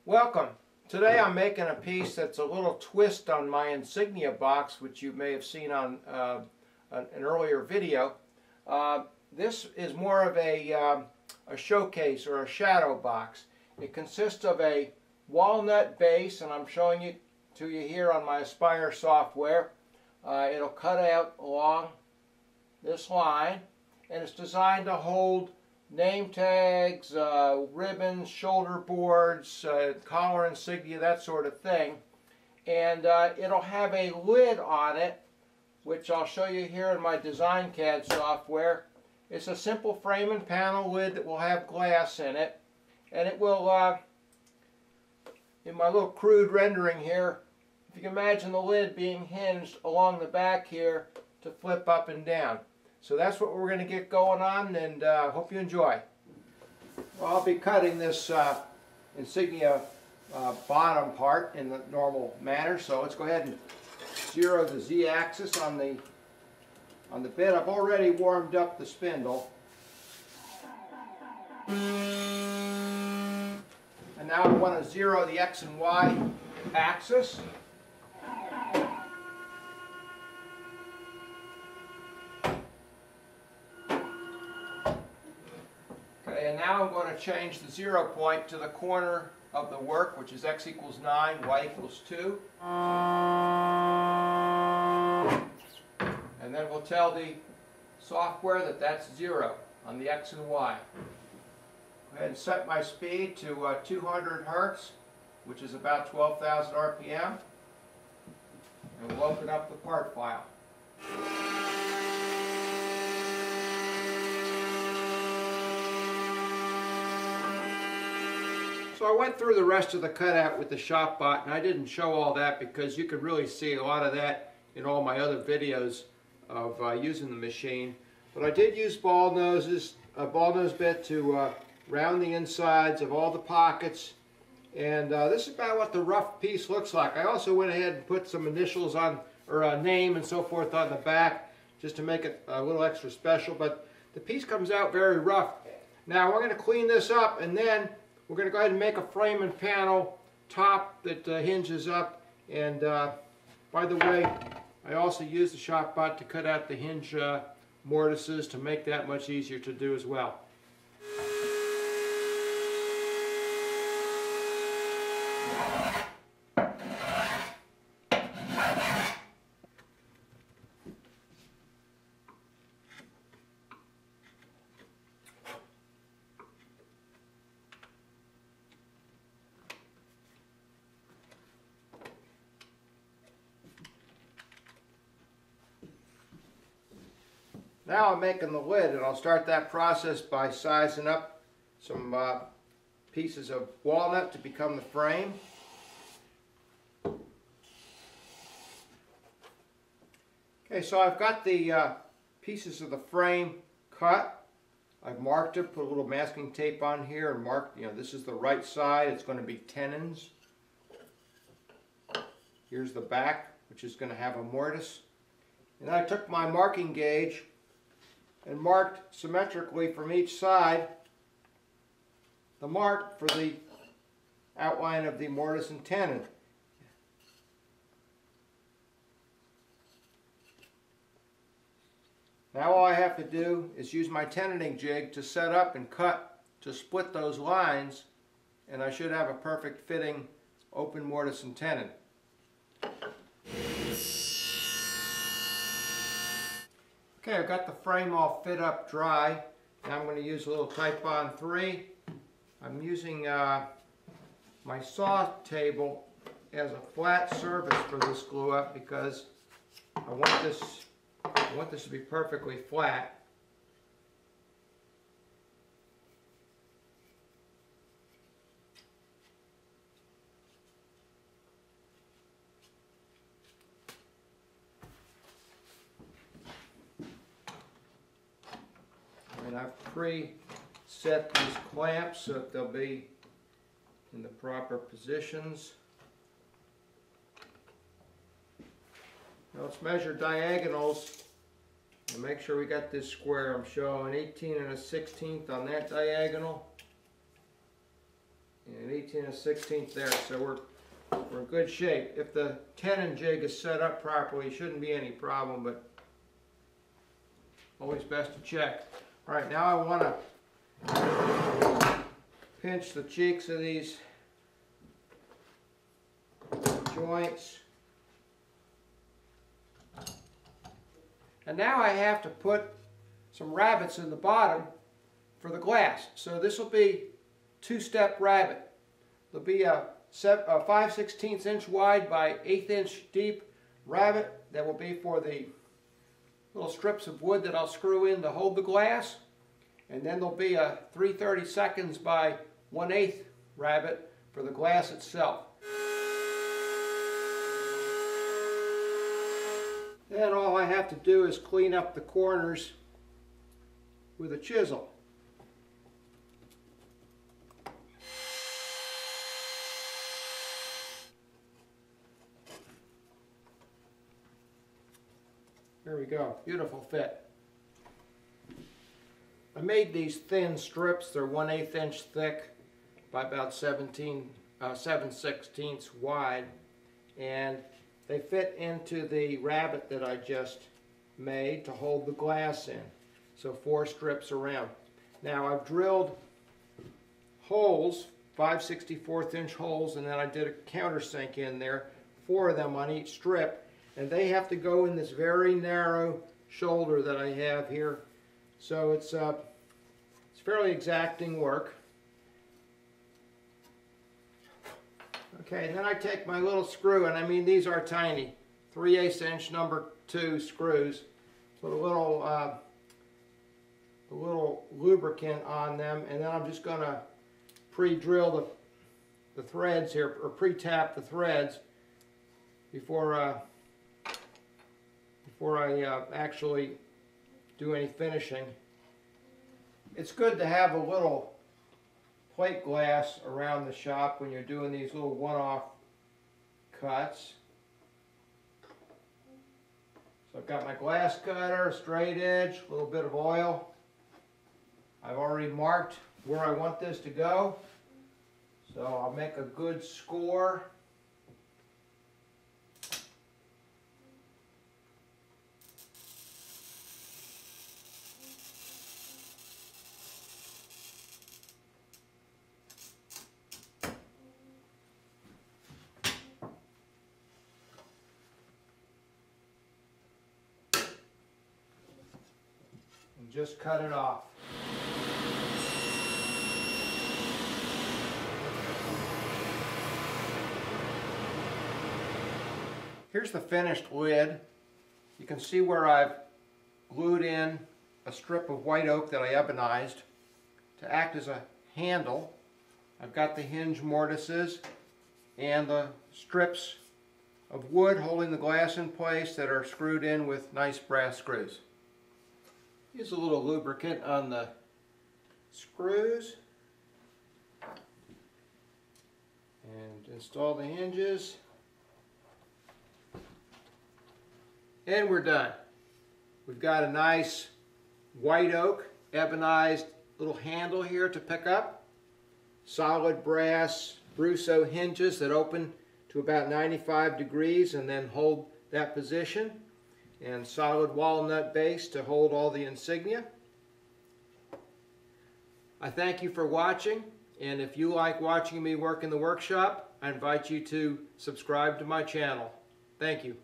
Welcome. Today I'm making a piece that's a little twist on my Insignia box, which you may have seen on an earlier video. This is more of a showcase or a shadow box. It consists of a walnut base, and I'm showing it to you here on my Aspire software. It'll cut out along this line, and it's designed to hold name tags, ribbons, shoulder boards, collar insignia, that sort of thing. And it'll have a lid on it, which I'll show you here in my Design CAD software. It's a simple frame and panel lid that will have glass in it. And it will, in my little crude rendering here, if you can imagine the lid being hinged along the back here to flip up and down. So that's what we're going to get going on, and hope you enjoy. Well, I'll be cutting this Insignia bottom part in the normal manner. So let's go ahead and zero the Z-axis on the bit. I've already warmed up the spindle, and now I want to zero the X and Y axis. And now I'm going to change the 0 point to the corner of the work, which is X equals 9, Y equals 2. And then we'll tell the software that that's 0 on the X and Y. Go ahead and set my speed to 200 Hertz, which is about 12,000 RPM. And we'll open up the part file. So I went through the rest of the cutout with the ShopBot, and I didn't show all that because you can really see a lot of that in all my other videos of using the machine. But I did use ball nose bit to round the insides of all the pockets, and this is about what the rough piece looks like. I also went ahead and put some initials on, or a name and so forth on the back, just to make it a little extra special, but the piece comes out very rough. Now we're going to clean this up, and then we're going to go ahead and make a frame and panel top that hinges up. And by the way, I also used the ShopBot to cut out the hinge mortises to make that much easier to do as well. Now I'm making the lid, and I'll start that process by sizing up some pieces of walnut to become the frame. Okay, so I've got the pieces of the frame cut. I've marked it, put a little masking tape on here, and marked, this is the right side. It's going to be tenons. Here's the back, which is going to have a mortise. And I took my marking gauge and marked symmetrically from each side the mark for the outline of the mortise and tenon. Now all I have to do is use my tenoning jig to set up and cut to split those lines, and I should have a perfect fitting open mortise and tenon. Okay, I've got the frame all fit up dry. Now I'm going to use a little Type-On 3. I'm using my saw table as a flat surface for this glue up because I want this to be perfectly flat. And I've pre-set these clamps so that they'll be in the proper positions. Now let's measure diagonals and make sure we got this square. I'm showing 18 1/16 on that diagonal and 18 1/16 there. So we're in good shape. If the tenon jig is set up properly, shouldn't be any problem, but always best to check. All right, now I want to pinch the cheeks of these joints. And now I have to put some rabbets in the bottom for the glass. So this will be two-step rabbet. There'll be a 5/16 inch wide by 1/8 inch deep rabbet that will be for the little strips of wood that I'll screw in to hold the glass. And then there'll be a 3/32 by 1/8 rabbet for the glass itself. Then all I have to do is clean up the corners with a chisel. There we go, beautiful fit. I made these thin strips. They're 1/8 inch thick by about 7/16 wide, and they fit into the rabbet that I just made to hold the glass in. So 4 strips around. Now I've drilled holes, 5/64 inch holes, and then I did a countersink in there, 4 of them on each strip, and they have to go in this very narrow shoulder that I have here. So it's fairly exacting work. Okay, and then I take my little screw, and I mean these are tiny, 3/8 inch number 2 screws. Put a little lubricant on them, and then I'm just going to pre-drill the threads here, or pre-tap the threads before I actually do any finishing. It's good to have a little plate glass around the shop when you're doing these little one-off cuts. So I've got my glass cutter, straight edge, a little bit of oil. I've already marked where I want this to go, so I'll make a good score. And just cut it off. Here's the finished lid. You can see where I've glued in a strip of white oak that I ebonized to act as a handle. I've got the hinge mortises and the strips of wood holding the glass in place that are screwed in with nice brass screws. Use a little lubricant on the screws and install the hinges. And we're done. We've got a nice white oak ebonized little handle here to pick up. Solid brass Brusso hinges that open to about 95 degrees and then hold that position. And solid walnut base to hold all the insignia. I thank you for watching, and if you like watching me work in the workshop, I invite you to subscribe to my channel. Thank you.